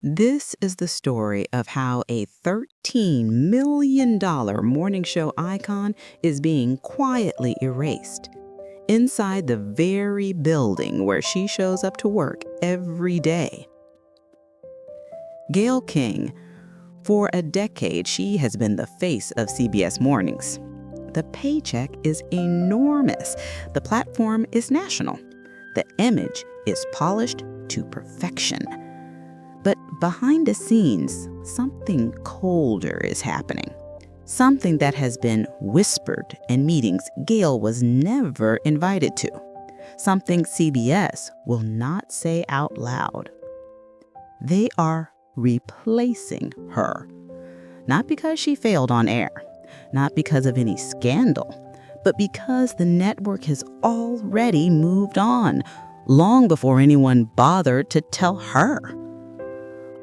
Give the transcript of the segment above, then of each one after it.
This is the story of how a $13 million morning show icon is being quietly erased inside the very building where she shows up to work every day. Gayle King. For a decade, she has been the face of CBS Mornings. The paycheck is enormous. The platform is national. The image is polished to perfection. But behind the scenes, something colder is happening. Something that has been whispered in meetings Gayle was never invited to. Something CBS will not say out loud. They are replacing her. Not because she failed on air, not because of any scandal, but because the network has already moved on, long before anyone bothered to tell her.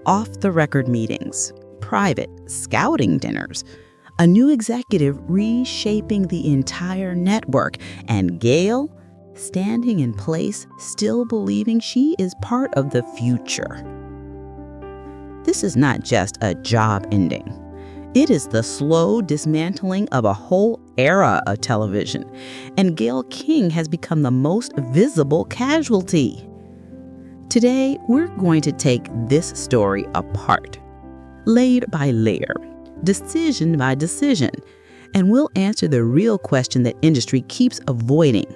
Off-the-record meetings, private scouting dinners, a new executive reshaping the entire network, and Gayle standing in place, still believing she is part of the future. This is not just a job ending. It is the slow dismantling of a whole era of television, and Gayle King has become the most visible casualty. Today, we're going to take this story apart, layer by layer, decision by decision, and we'll answer the real question that industry keeps avoiding.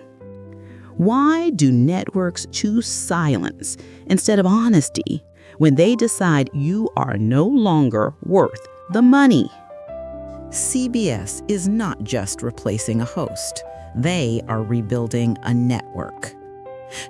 Why do networks choose silence instead of honesty when they decide you are no longer worth the money? CBS is not just replacing a host. They are rebuilding a network.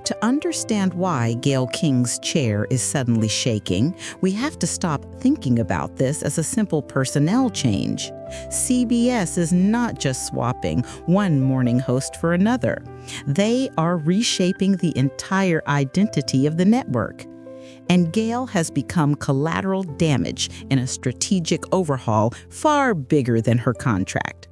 To understand why Gayle King's chair is suddenly shaking, we have to stop thinking about this as a simple personnel change. CBS is not just swapping one morning host for another. They are reshaping the entire identity of the network. And Gayle has become collateral damage in a strategic overhaul far bigger than her contract.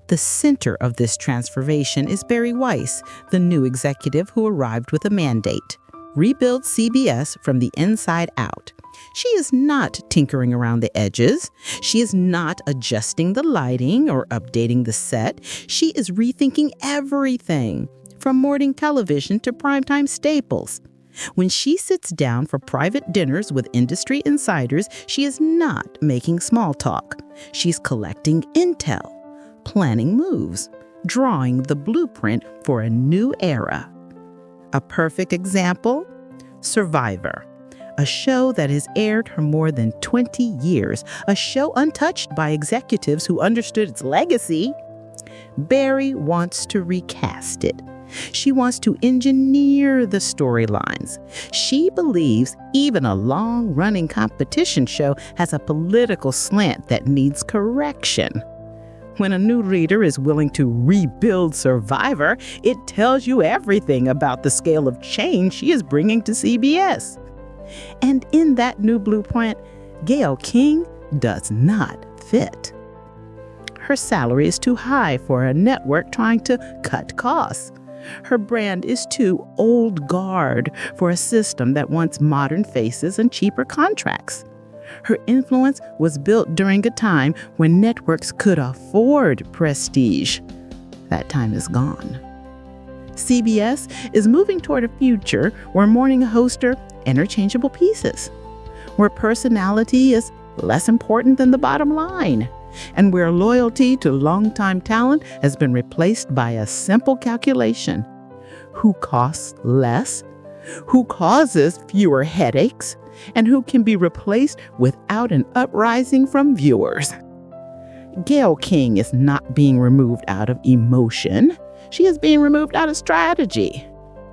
The center of this transformation is Bari Weiss, the new executive who arrived with a mandate: rebuild CBS from the inside out. She is not tinkering around the edges. She is not adjusting the lighting or updating the set. She is rethinking everything, from morning television to primetime staples. When she sits down for private dinners with industry insiders, she is not making small talk. She's collecting intel, planning moves, drawing the blueprint for a new era. A perfect example? Survivor, a show that has aired for more than 20 years, a show untouched by executives who understood its legacy. Bari wants to recast it. She wants to engineer the storylines. She believes even a long-running competition show has a political slant that needs correction. When a new leader is willing to rebuild Survivor, it tells you everything about the scale of change she is bringing to CBS. And in that new blueprint, Gayle King does not fit. Her salary is too high for a network trying to cut costs. Her brand is too old guard for a system that wants modern faces and cheaper contracts. Her influence was built during a time when networks could afford prestige. That time is gone. CBS is moving toward a future where morning hosts are interchangeable pieces, where personality is less important than the bottom line, and where loyalty to longtime talent has been replaced by a simple calculation: who costs less, who causes fewer headaches, and who can be replaced without an uprising from viewers. Gayle King is not being removed out of emotion. She is being removed out of strategy.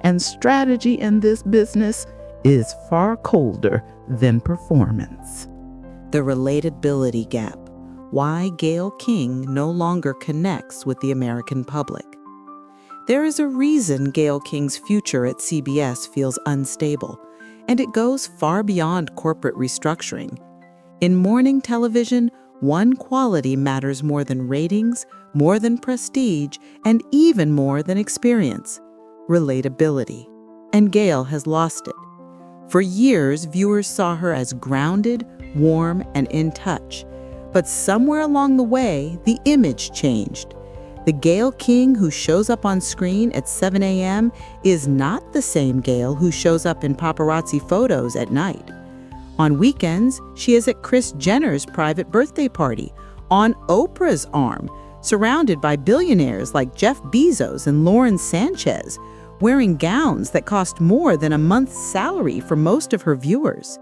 And strategy in this business is far colder than performance. The relatability gap. Why Gayle King no longer connects with the American public. There is a reason Gayle King's future at CBS feels unstable, and it goes far beyond corporate restructuring. In morning television, one quality matters more than ratings, more than prestige, and even more than experience: relatability. And Gayle has lost it. For years, viewers saw her as grounded, warm, and in touch. But somewhere along the way, the image changed. The Gayle King who shows up on screen at 7 a.m. is not the same Gayle who shows up in paparazzi photos at night. On weekends, she is at Kris Jenner's private birthday party, on Oprah's arm, surrounded by billionaires like Jeff Bezos and Lauren Sanchez, wearing gowns that cost more than a month's salary for most of her viewers.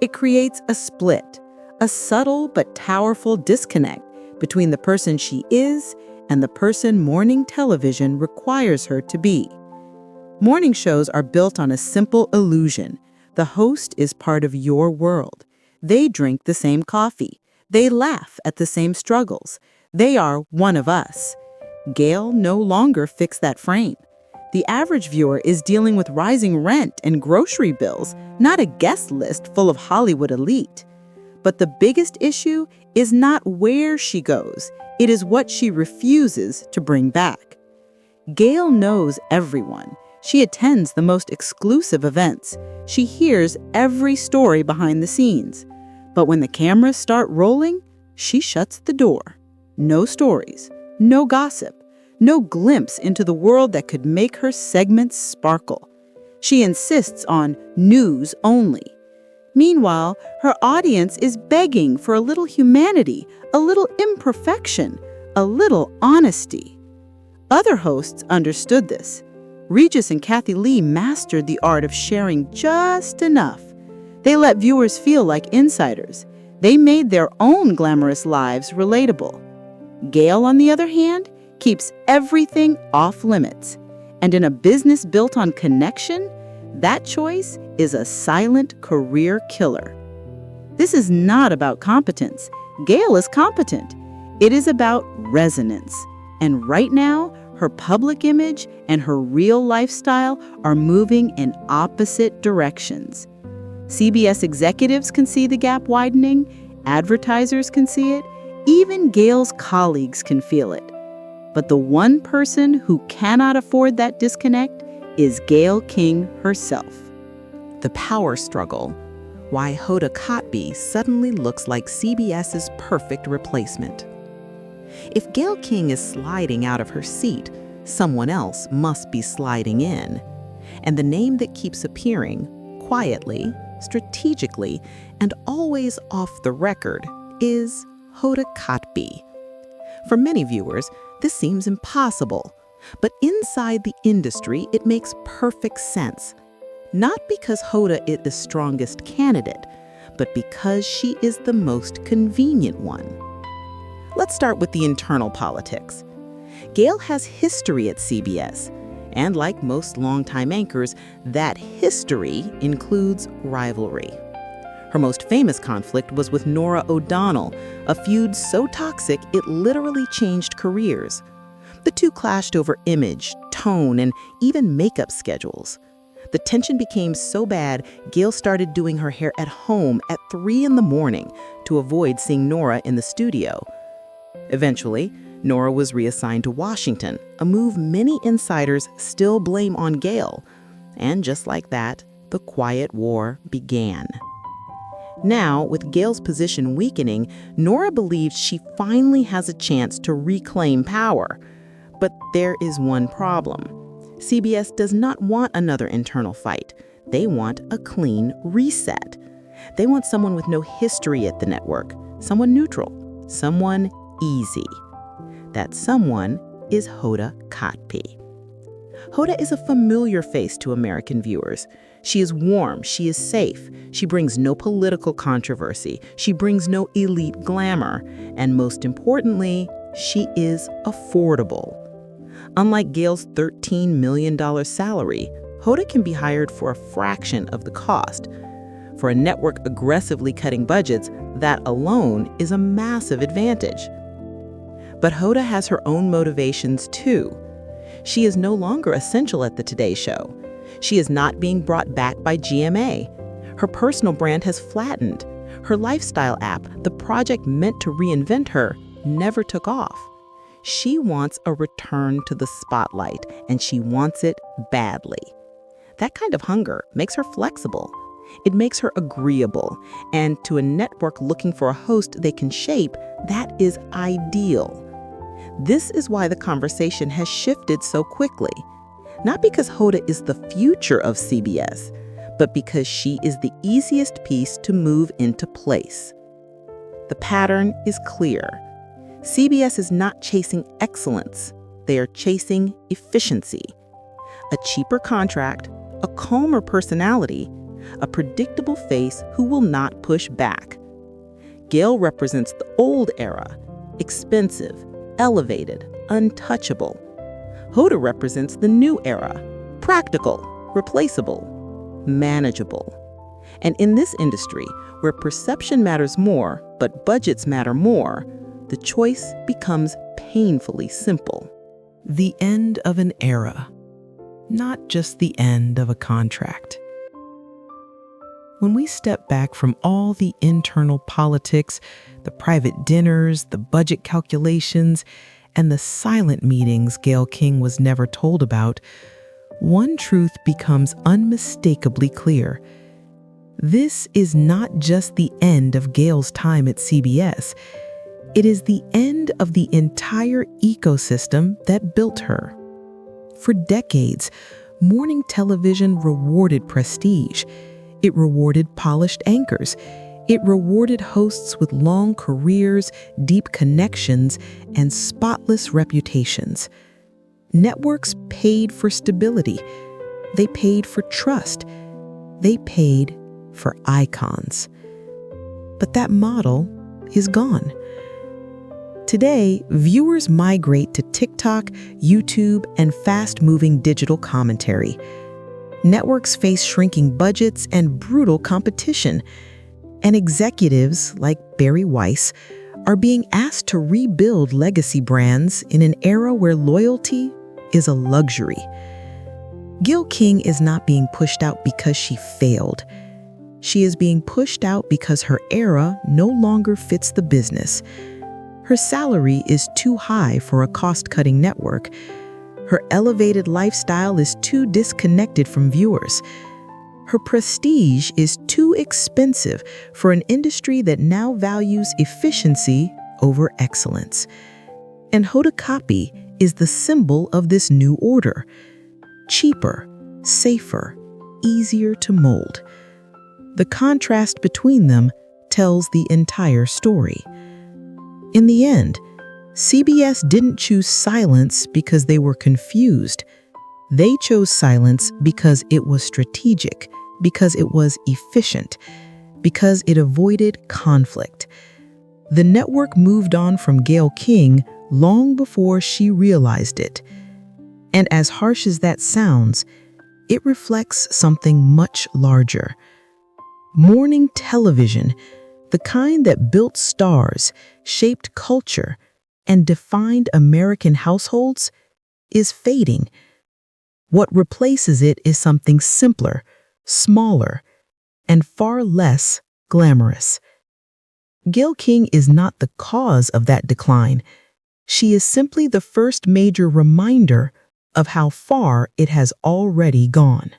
It creates a split, a subtle but powerful disconnect between the person she is and the person morning television requires her to be. Morning shows are built on a simple illusion. The host is part of your world. They drink the same coffee. They laugh at the same struggles. They are one of us. Gayle no longer fits that frame. The average viewer is dealing with rising rent and grocery bills, not a guest list full of Hollywood elite. But the biggest issue is not where she goes. It is what she refuses to bring back. Gayle knows everyone. She attends the most exclusive events. She hears every story behind the scenes. But when the cameras start rolling, she shuts the door. No stories, no gossip, no glimpse into the world that could make her segments sparkle. She insists on news only. Meanwhile, her audience is begging for a little humanity, a little imperfection, a little honesty. Other hosts understood this. Regis and Kathy Lee mastered the art of sharing just enough. They let viewers feel like insiders. They made their own glamorous lives relatable. Gayle, on the other hand, keeps everything off limits. And in a business built on connection, that choice is a silent career killer. This is not about competence. Gayle is competent. It is about resonance. And right now, her public image and her real lifestyle are moving in opposite directions. CBS executives can see the gap widening, advertisers can see it, even Gayle's colleagues can feel it. But the one person who cannot afford that disconnect is Gayle King herself. The power struggle. Why Hoda Kotb suddenly looks like CBS's perfect replacement. If Gayle King is sliding out of her seat, someone else must be sliding in. And the name that keeps appearing, quietly, strategically, and always off the record, is Hoda Kotb. For many viewers, this seems impossible. But inside the industry, it makes perfect sense. Not because Hoda is the strongest candidate, but because she is the most convenient one. Let's start with the internal politics. Gayle has history at CBS, and like most longtime anchors, that history includes rivalry. Her most famous conflict was with Norah O'Donnell, a feud so toxic it literally changed careers. The two clashed over image, tone, and even makeup schedules. The tension became so bad, Gayle started doing her hair at home at 3 a.m. to avoid seeing Norah in the studio. Eventually, Norah was reassigned to Washington, a move many insiders still blame on Gayle. And just like that, the quiet war began. Now, with Gayle's position weakening, Norah believes she finally has a chance to reclaim power. But there is one problem. CBS does not want another internal fight. They want a clean reset. They want someone with no history at the network, someone neutral, someone easy. That someone is Hoda Kotb. Hoda is a familiar face to American viewers. She is warm, she is safe, she brings no political controversy, she brings no elite glamour, and most importantly, she is affordable. Unlike Gayle's $13 million salary, Hoda can be hired for a fraction of the cost. For a network aggressively cutting budgets, that alone is a massive advantage. But Hoda has her own motivations too. She is no longer essential at the Today Show. She is not being brought back by GMA. Her personal brand has flattened. Her lifestyle app, the project meant to reinvent her, never took off. She wants a return to the spotlight, and she wants it badly. That kind of hunger makes her flexible, It makes her agreeable, and to a network looking for a host they can shape, that is ideal. This is why the conversation has shifted so quickly. Not because Hoda is the future of CBS, but because she is the easiest piece to move into place. The pattern is clear. CBS is not chasing excellence. They are chasing efficiency. A cheaper contract, a calmer personality, a predictable face who will not push back. Gayle represents the old era, expensive, elevated, untouchable. Hoda represents the new era, practical, replaceable, manageable. And in this industry, where perception matters more, but budgets matter more, the choice becomes painfully simple. The end of an era, not just the end of a contract. When we step back from all the internal politics, the private dinners, the budget calculations, and the silent meetings Gayle King was never told about, one truth becomes unmistakably clear. This is not just the end of Gayle's time at CBS. It is the end of the entire ecosystem that built her. For decades, morning television rewarded prestige. It rewarded polished anchors. It rewarded hosts with long careers, deep connections, and spotless reputations. Networks paid for stability. They paid for trust. They paid for icons. But that model is gone. Today, viewers migrate to TikTok, YouTube, and fast-moving digital commentary. Networks face shrinking budgets and brutal competition, and executives like Barry Weiss are being asked to rebuild legacy brands in an era where loyalty is a luxury. Gayle King is not being pushed out because she failed. She is being pushed out because her era no longer fits the business. Her salary is too high for a cost-cutting network. Her elevated lifestyle is too disconnected from viewers. Her prestige is too expensive for an industry that now values efficiency over excellence. And Hoda Kotb is the symbol of this new order. Cheaper, safer, easier to mold. The contrast between them tells the entire story. In the end, CBS didn't choose silence because they were confused. They chose silence because it was strategic, because it was efficient, because it avoided conflict. The network moved on from Gayle King long before she realized it. And as harsh as that sounds, it reflects something much larger. Morning television, the kind that built stars, shaped culture, and defined American households, is fading. What replaces it is something simpler, smaller, and far less glamorous. Gayle King is not the cause of that decline. She is simply the first major reminder of how far it has already gone.